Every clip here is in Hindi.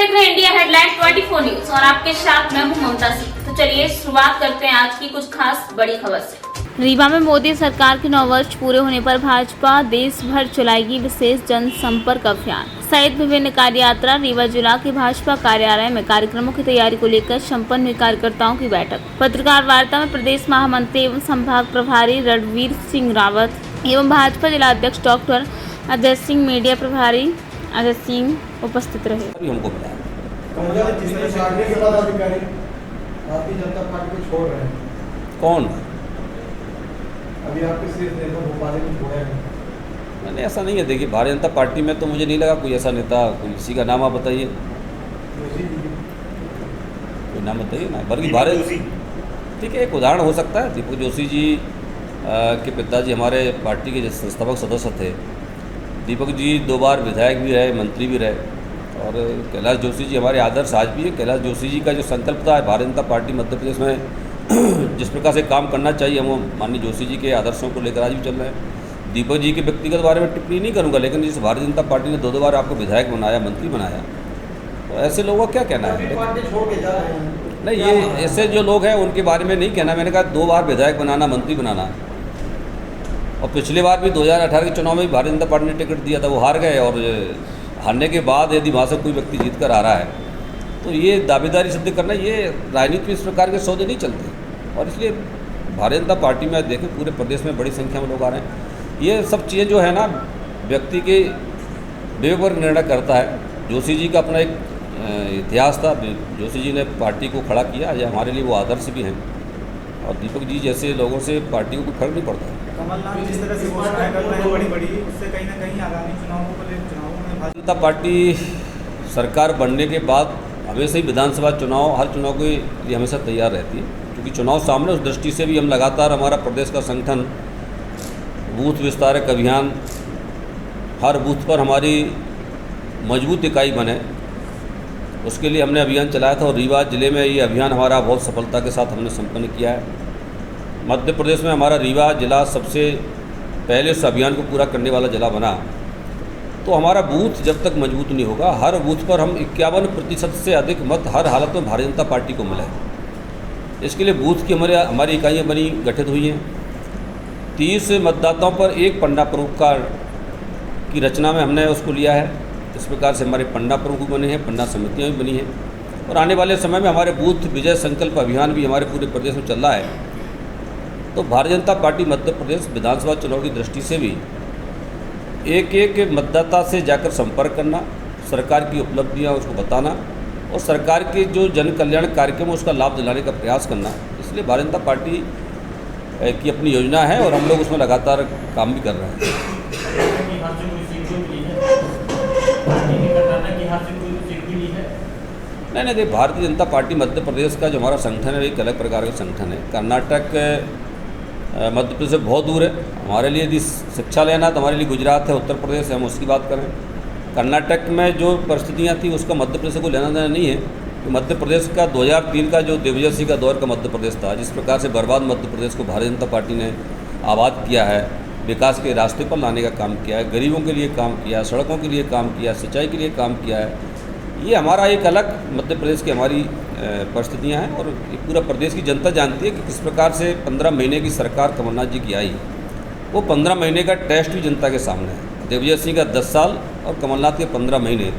देख रहे हैं इंडिया हेडलाइन 24 न्यूज और आपके साथ मैं हूं ममता सिंह। तो चलिए शुरुआत करते हैं आज की कुछ खास बड़ी खबर से। रीवा में मोदी सरकार के 9 वर्ष पूरे होने पर भाजपा देश भर चलाएगी विशेष जनसंपर्क अभियान सहित विभिन्न कार्य यात्रा। रीवा जिला के भाजपा कार्यालय में कार्यक्रमों की तैयारी को लेकर संपन्न हुई कार्यकर्ताओं की बैठक। पत्रकार वार्ता में प्रदेश महामंत्री एवं संभाग प्रभारी रणवीर सिंह रावत एवं भाजपा जिला अध्यक्ष डॉक्टर अजय सिंह, मीडिया प्रभारी अजय सिंह उपस्थित रहे। हमको भारतीय जनता पार्टी को छोड़ रहे हैं। कौन? अभी आपके शीर्ष नेता भोपाल में छोड़ा है। मैंने ऐसा नहीं है। देखिए, भारतीय जनता पार्टी में तो मुझे नहीं लगा कोई ऐसा नेता, कोई किसी का नाम आप बताइए, कोई नाम बताइए ना। बल्कि भारत, ठीक है, एक उदाहरण हो सकता है। दीपक जोशी जी के पिताजी हमारे पार्टी के संस्थापक सदस्य थे। दीपक जी 2 बार विधायक भी रहे, मंत्री भी रहे। और कैलाश जोशी जी हमारे आदर्श आज भी है। कैलाश जोशी जी का जो संकल्प था भारतीय जनता पार्टी मध्य प्रदेश में जिस प्रकार से काम करना चाहिए, हम माननीय जोशी जी के आदर्शों को लेकर आज भी चल रहे हैं। दीपक जी के व्यक्तिगत बारे में टिप्पणी नहीं करूंगा, लेकिन जिस भारतीय जनता पार्टी ने 2 बार आपको विधायक बनाया, मंत्री बनाया, तो ऐसे लोगों का क्या कहना है? नहीं, ये ऐसे जो लोग हैं उनके बारे में नहीं कहना। मैंने कहा 2 बार विधायक बनाना, मंत्री बनाना, और पिछले बार भी 2018 के चुनाव में भी भारतीय जनता पार्टी ने टिकट दिया था, वो हार गए। और हारने के बाद यदि वहाँ से कोई व्यक्ति जीत कर आ रहा है तो ये दावेदारी सिद्ध करना, ये राजनीति में इस प्रकार के सौदे नहीं चलते। और इसलिए भारतीय जनता पार्टी में देखें पूरे प्रदेश में बड़ी संख्या में लोग आ रहे हैं। ये सब चीज़ें जो है ना, व्यक्ति के विवेक पर निर्णय करता है। जोशी जी का अपना एक इतिहास था। जोशी जी ने पार्टी को खड़ा किया, आज हमारे लिए वो आदर्श भी हैं। और दीपक जी जैसे लोगों से पार्टी को कोई फर्क नहीं पड़ता। कमलनाथ जिस तरह से घोषणाएं कर रहे हैं बड़ी-बड़ी, उससे कहीं ना कहीं आगामी चुनावों को लेकर चुनावों में भारतीय जनता पार्टी सरकार बनने के बाद हमेशा ही विधानसभा चुनाव, हर चुनाव के लिए हमेशा तैयार रहती है, क्योंकि चुनाव सामने। उस दृष्टि से भी हम लगातार हमारा प्रदेश का संगठन, बूथ विस्तारक अभियान, हर बूथ पर हमारी मजबूत इकाई बने, उसके लिए हमने अभियान चलाया था। और रीवा जिले में ये अभियान हमारा बहुत सफलता के साथ हमने संपन्न किया है। मध्य प्रदेश में हमारा रीवा जिला सबसे पहले उस अभियान को पूरा करने वाला जिला बना। तो हमारा बूथ जब तक मजबूत नहीं होगा, हर बूथ पर हम 51% से अधिक मत हर हालत में भारतीय जनता पार्टी को मिले। इसके लिए बूथ की हमारी इकाइयाँ बनी, गठित हुई हैं। 30 मतदाताओं पर एक पन्ना प्रमुख की रचना में हमने उसको लिया है। इस प्रकार से हमारे पन्ना प्रमुख बने हैं, पन्ना समितियाँ भी बनी हैं। और आने वाले समय में हमारे बूथ विजय संकल्प अभियान भी हमारे पूरे प्रदेश में चल रहा है। तो भारतीय जनता पार्टी मध्य प्रदेश विधानसभा चुनाव की दृष्टि से भी एक मतदाता से जाकर संपर्क करना, सरकार की उपलब्धियां उसको बताना और सरकार के जो जन कल्याण कार्यक्रम है उसका लाभ दिलाने का प्रयास करना। इसलिए भारतीय जनता पार्टी की अपनी योजना है और हम लोग उसमें लगातार काम भी कर रहे हैं। नहीं, देखिए, भारतीय जनता पार्टी मध्य प्रदेश का जो हमारा संगठन है एक अलग प्रकार का संगठन है। कर्नाटक मध्य प्रदेश से बहुत दूर है। हमारे लिए यदि शिक्षा लेना तो हमारे लिए गुजरात है, उत्तर प्रदेश है, हम उसकी बात करें। कर्नाटक में जो परिस्थितियाँ थी उसका मध्य प्रदेश को लेना देना नहीं है। तो मध्य प्रदेश का 2003 का जो दिग्विजय का दौर का मध्य प्रदेश था, जिस प्रकार से बर्बाद मध्य प्रदेश को भारतीय जनता पार्टी ने आबाद किया है, विकास के रास्ते पर लाने का काम किया है, गरीबों के लिए काम किया है, सड़कों के लिए काम किया, सिंचाई के लिए काम किया है। ये हमारा एक अलग मध्य प्रदेश की हमारी परिस्थितियाँ हैं। और पूरा प्रदेश की जनता जानती है कि किस प्रकार से 15 महीने की सरकार कमलनाथ जी की आई। वो 15 महीने का टेस्ट भी जनता के सामने है। दिग्विजय सिंह का 10 साल और कमलनाथ के 15 महीने,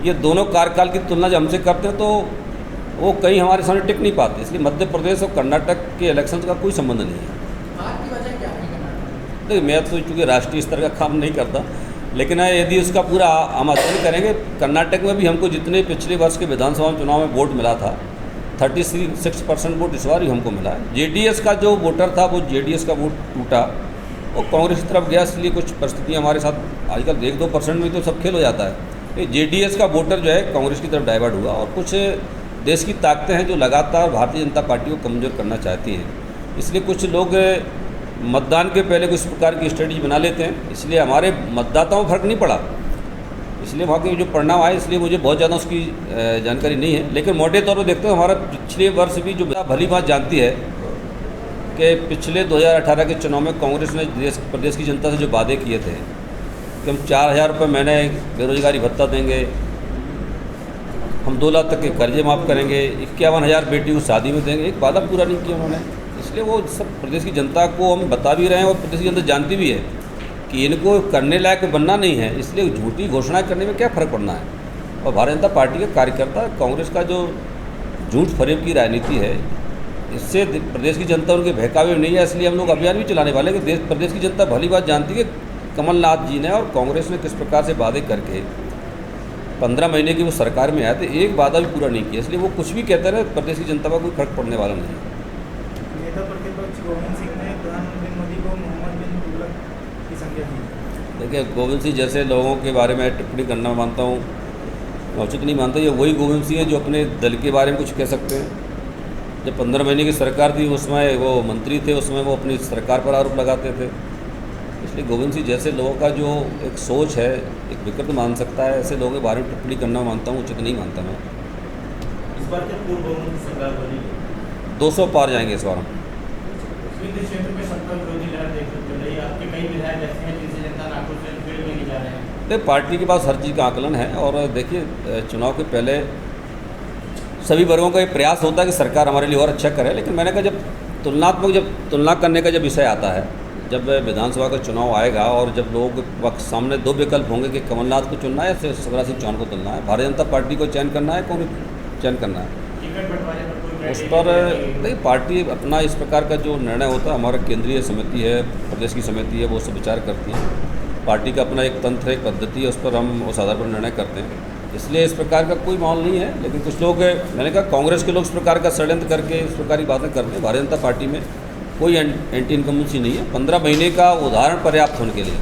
ये दोनों कार्यकाल की तुलना जब हमसे करते हैं तो वो कहीं हमारे सामने टिक नहीं पाते। इसलिए मध्य प्रदेश और कर्नाटक के इलेक्शन का कोई संबंध नहीं है। देखिए, मैं तो चूँकि राष्ट्रीय स्तर का काम नहीं करता, लेकिन यदि उसका पूरा हम अध्ययन करेंगे, कर्नाटक में भी हमको जितने पिछले वर्ष के विधानसभा चुनाव में वोट मिला था, 36% वोट इस बार भी हमको मिला है। जेडीएस का जो वोटर था वो जेडीएस का वोट टूटा और कांग्रेस की तरफ गया। इसलिए कुछ परिस्थितियाँ हमारे साथ आजकल 1-2% में तो सब खेल हो जाता है। जेडीएस का वोटर जो है कांग्रेस की तरफ डाइवर्ट हुआ। और कुछ देश की ताकतें हैं जो लगातार भारतीय जनता पार्टी को कमज़ोर करना चाहती हैं। इसलिए कुछ लोग मतदान के पहले कुछ प्रकार की स्ट्रेटजी बना लेते हैं। इसलिए हमारे मतदाताओं को फर्क नहीं पड़ा, इसलिए वहाँ के जो परिणाम आए, इसलिए मुझे बहुत ज़्यादा उसकी जानकारी नहीं है। लेकिन मोटे तौर पर देखते हो, हमारा पिछले वर्ष भी जो भली बात जानती है कि पिछले 2018 के चुनाव में कांग्रेस ने प्रदेश की जनता से जो वादे किए थे कि हम 4,000 रुपये महीने बेरोजगारी भत्ता देंगे, हम 2 लाख तक के कर्जे माफ़ करेंगे, 51,000 बेटी को शादी में देंगे, एक वादा पूरा नहीं किया उन्होंने। इसलिए वो सब प्रदेश की जनता को हम बता भी रहे हैं और प्रदेश की जनता जानती भी है कि इनको करने लायक बनना नहीं है, इसलिए झूठी घोषणा करने में क्या फ़र्क पड़ना है। और भारतीय जनता पार्टी के कार्यकर्ता कांग्रेस का जो झूठ फरेब की राजनीति है, इससे प्रदेश की जनता उनके बहकावे में नहीं है, इसलिए हम लोग अभियान भी चलाने वाले हैं कि प्रदेश की जनता भली बात जानती है कि कमलनाथ जी ने और कांग्रेस ने किस प्रकार से वादे करके 15 महीने की वो सरकार में आए थे, एक वादा भी पूरा नहीं किया। इसलिए वो कुछ भी कहते रहे, प्रदेश की जनता पर कोई फर्क पड़ने वाला नहीं है। नेता प्रतिपक्ष गोविंद सिंह ने प्रधानमंत्री मोदी को मोहम्मद बिन तुगलक की संज्ञा दी। देखिए, गोविंद सिंह जैसे लोगों के बारे में टिप्पणी करना मानता हूँ मैं उचित नहीं मानता। ये वही गोविंद सिंह है जो अपने दल के बारे में कुछ कह सकते हैं। जब 15 महीने की सरकार थी उसमें वो मंत्री थे, उसमें वो अपनी सरकार पर आरोप लगाते थे। इसलिए गोविंद सिंह जैसे लोगों का जो एक सोच है, एक विकृत मान सकता है, ऐसे लोगों के बारे में टिप्पणी करना मानता हूँ उचित नहीं मानता मैं। इस बार क्या पूर्व बहुमत की सरकार बनेगी? 200 पार जाएंगे इस बार हम। विभिन्न क्षेत्र में सत्ता विरोधी लहर देखने को मिल रही है। आपके कई विधायक ऐसे हैं जिनसे जनता नाखुश है, फील्ड में नहीं जा रहे हैं। देखिए, पार्टी के पास हर चीज़ का आकलन है और देखिए, चुनाव के पहले सभी वर्गों का ये प्रयास होता है कि सरकार हमारे लिए और अच्छा करे। लेकिन मैंने कहा, जब तुलना करने का जब विषय आता है, जब विधानसभा का चुनाव आएगा और जब लोगों के वक्त सामने 2 विकल्प होंगे कि कमलनाथ को चुनना है या शिवराज सिंह चौहान को चुनना है, भारतीय जनता पार्टी को चयन करना है, कौन चयन करना है, टिकट बंटवारे पर कोई उस पर देखिए पार्टी अपना इस प्रकार का जो निर्णय होता है, हमारा केंद्रीय समिति है, प्रदेश की समिति है, वो सब विचार करती है। पार्टी का अपना एक तंत्र है, एक पद्धति है, उस पर हम उस आधार पर निर्णय करते हैं। इसलिए इस प्रकार का कोई माहौल नहीं है। लेकिन कुछ लोग, मैंने कहा, कांग्रेस के लोग इस प्रकार का षड्यंत्र करके इस प्रकार की बातें करते हैं। भारतीय जनता पार्टी में कोई एंटी इनकम्बेंसी नहीं है। 15 महीने का उदाहरण पर्याप्त होने के लिए।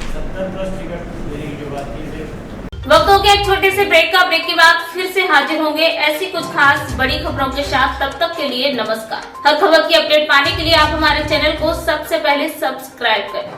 70+ टिकट देने की जो बात की है। वक्त हो गया एक छोटे से ब्रेक का। ब्रेक के बाद फिर से हाजिर होंगे ऐसी कुछ खास बड़ी खबरों के साथ। तब तक के लिए नमस्कार। हर खबर की अपडेट पाने के लिए आप हमारे चैनल को सबसे पहले सब्सक्राइब करें।